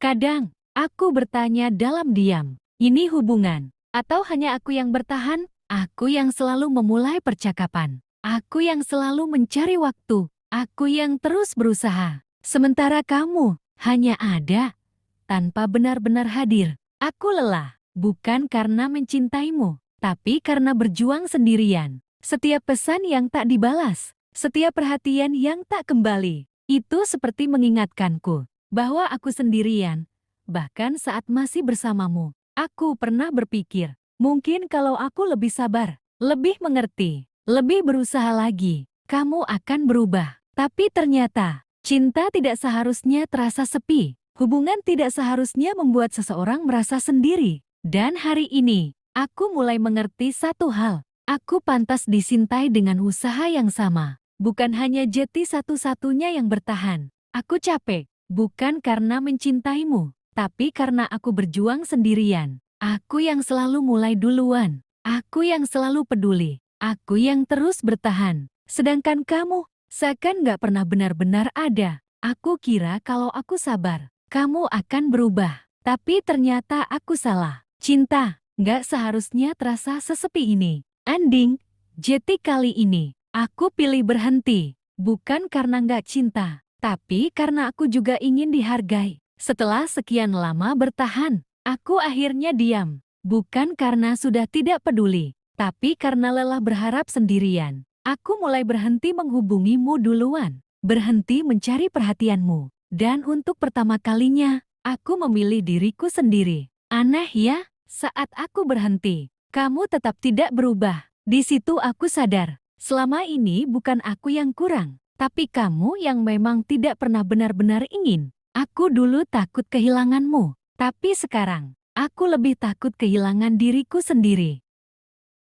Kadang, aku bertanya dalam diam, ini hubungan? Atau hanya aku yang bertahan? Aku yang selalu memulai percakapan. Aku yang selalu mencari waktu. Aku yang terus berusaha. Sementara kamu hanya ada tanpa benar-benar hadir. Aku lelah, bukan karena mencintaimu, tapi karena berjuang sendirian. Setiap pesan yang tak dibalas, setiap perhatian yang tak kembali, itu seperti mengingatkanku bahwa aku sendirian. Bahkan saat masih bersamamu, aku pernah berpikir, mungkin kalau aku lebih sabar, lebih mengerti, lebih berusaha lagi, kamu akan berubah. Tapi ternyata, cinta tidak seharusnya terasa sepi. Hubungan tidak seharusnya membuat seseorang merasa sendiri. Dan hari ini, aku mulai mengerti satu hal. Aku pantas dicintai dengan usaha yang sama. Bukan hanya Jeti satu-satunya yang bertahan. Aku capek, bukan karena mencintaimu, tapi karena aku berjuang sendirian. Aku yang selalu mulai duluan. Aku yang selalu peduli. Aku yang terus bertahan. Sedangkan kamu, seakan gak pernah benar-benar ada. Aku kira kalau aku sabar, kamu akan berubah. Tapi ternyata aku salah. Cinta gak seharusnya terasa sesepi ini. Ending, Jeti kali ini, aku pilih berhenti. Bukan karena gak cinta, tapi karena aku juga ingin dihargai. Setelah sekian lama bertahan, aku akhirnya diam. Bukan karena sudah tidak peduli, tapi karena lelah berharap sendirian. Aku mulai berhenti menghubungimu duluan. Berhenti mencari perhatianmu. Dan untuk pertama kalinya, aku memilih diriku sendiri. Aneh ya, saat aku berhenti, kamu tetap tidak berubah. Di situ aku sadar, selama ini bukan aku yang kurang, tapi kamu yang memang tidak pernah benar-benar ingin. Aku dulu takut kehilanganmu, tapi sekarang, aku lebih takut kehilangan diriku sendiri.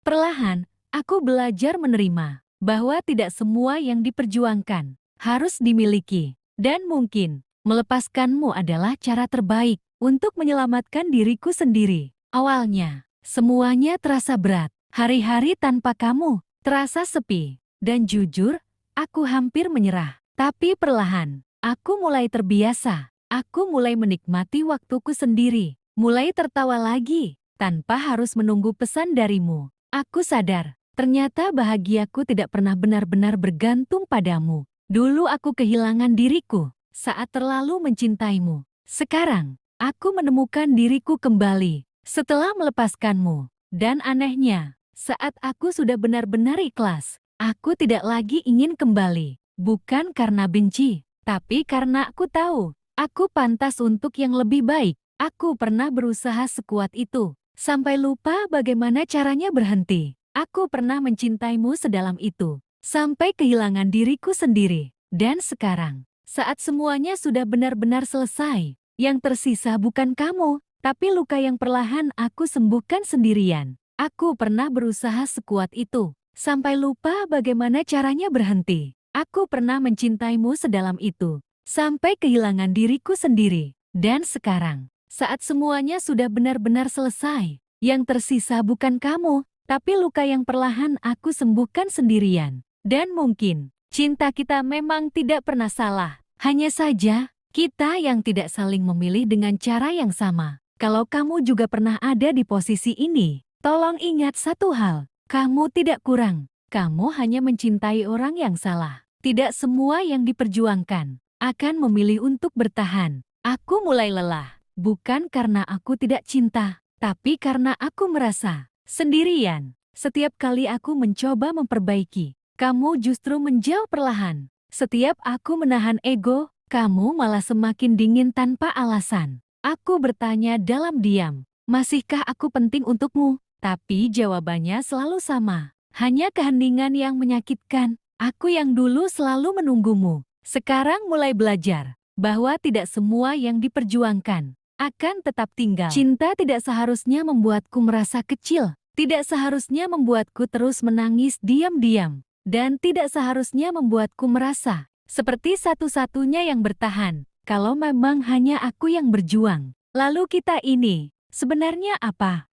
Perlahan, aku belajar menerima bahwa tidak semua yang diperjuangkan harus dimiliki. Dan mungkin, melepaskanmu adalah cara terbaik untuk menyelamatkan diriku sendiri. Awalnya, semuanya terasa berat. Hari-hari tanpa kamu terasa sepi. Dan jujur, aku hampir menyerah. Tapi perlahan, aku mulai terbiasa. Aku mulai menikmati waktuku sendiri. Mulai tertawa lagi, tanpa harus menunggu pesan darimu. Aku sadar, ternyata bahagiaku tidak pernah benar-benar bergantung padamu. Dulu aku kehilangan diriku saat terlalu mencintaimu. Sekarang, aku menemukan diriku kembali setelah melepaskanmu. Dan anehnya, saat aku sudah benar-benar ikhlas, aku tidak lagi ingin kembali. Bukan karena benci, tapi karena aku tahu, aku pantas untuk yang lebih baik. Aku pernah berusaha sekuat itu, sampai lupa bagaimana caranya berhenti. Aku pernah mencintaimu sedalam itu, sampai kehilangan diriku sendiri. Dan sekarang, saat semuanya sudah benar-benar selesai, yang tersisa bukan kamu, tapi luka yang perlahan aku sembuhkan sendirian. Aku pernah berusaha sekuat itu, sampai lupa bagaimana caranya berhenti. Aku pernah mencintaimu sedalam itu, sampai kehilangan diriku sendiri. Dan sekarang, saat semuanya sudah benar-benar selesai, yang tersisa bukan kamu, tapi luka yang perlahan aku sembuhkan sendirian. Dan mungkin, cinta kita memang tidak pernah salah. Hanya saja, kita yang tidak saling memilih dengan cara yang sama. Kalau kamu juga pernah ada di posisi ini, tolong ingat satu hal. Kamu tidak kurang. Kamu hanya mencintai orang yang salah. Tidak semua yang diperjuangkan akan memilih untuk bertahan. Aku mulai lelah. Bukan karena aku tidak cinta, tapi karena aku merasa sendirian. Setiap kali aku mencoba memperbaiki, kamu justru menjauh perlahan. Setiap aku menahan ego, kamu malah semakin dingin tanpa alasan. Aku bertanya dalam diam, masihkah aku penting untukmu? Tapi jawabannya selalu sama. Hanya keheningan yang menyakitkan. Aku yang dulu selalu menunggumu, sekarang mulai belajar bahwa tidak semua yang diperjuangkan akan tetap tinggal. Cinta tidak seharusnya membuatku merasa kecil, tidak seharusnya membuatku terus menangis diam-diam, dan tidak seharusnya membuatku merasa seperti satu-satunya yang bertahan. Kalau memang hanya aku yang berjuang, lalu kita ini sebenarnya apa?